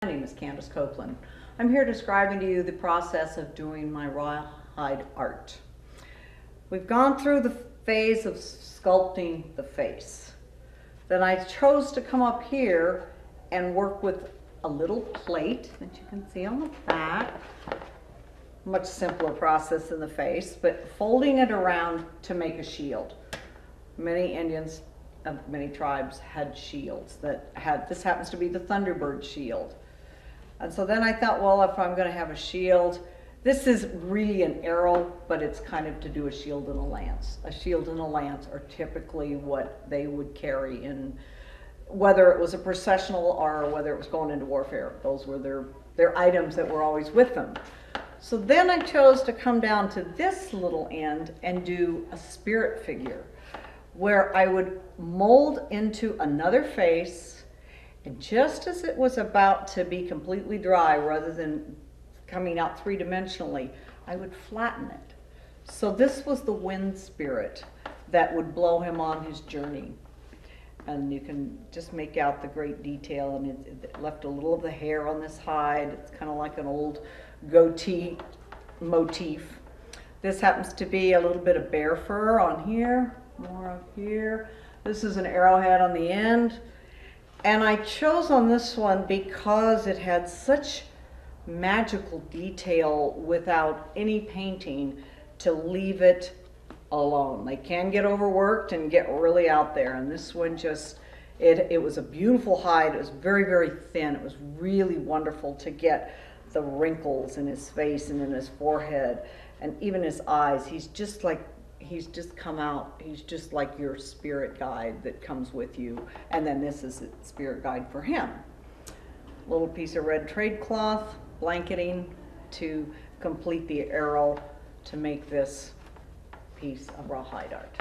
My name is Candace Copeland. I'm here describing to you the process of doing my rawhide art. We've gone through the phase of sculpting the face. Then I chose to come up here and work with a little plate that you can see on the back. Much simpler process than the face, but folding it around to make a shield. Many Indians of many tribes had shields that had, this happens to be the Thunderbird shield. And so then I thought, well, if I'm going to have a shield, this is really an arrow, but it's kind of to do a shield and a lance. A shield and a lance are typically what they would carry in, whether it was a processional or whether it was going into warfare. Those were their items that were always with them. So then I chose to come down to this little end and do a spirit figure, where I would mold into another face. And just as it was about to be completely dry, rather than coming out three-dimensionally, I would flatten it. So this was the wind spirit that would blow him on his journey. And you can just make out the great detail, and it left a little of the hair on this hide. It's kind of like an old goatee motif. This happens to be a little bit of bear fur on here, more up here. This is an arrowhead on the end. And I chose on this one because it had such magical detail without any painting to leave it alone. They can get overworked and get really out there, and this one just, it was a beautiful hide. It was very, very thin. It was really wonderful to get the wrinkles in his face and in his forehead and even his eyes. He's just come out. He's just like your spirit guide that comes with you. And then this is a spirit guide for him. Little piece of red trade cloth, blanketing to complete the arrow to make this piece of rawhide art.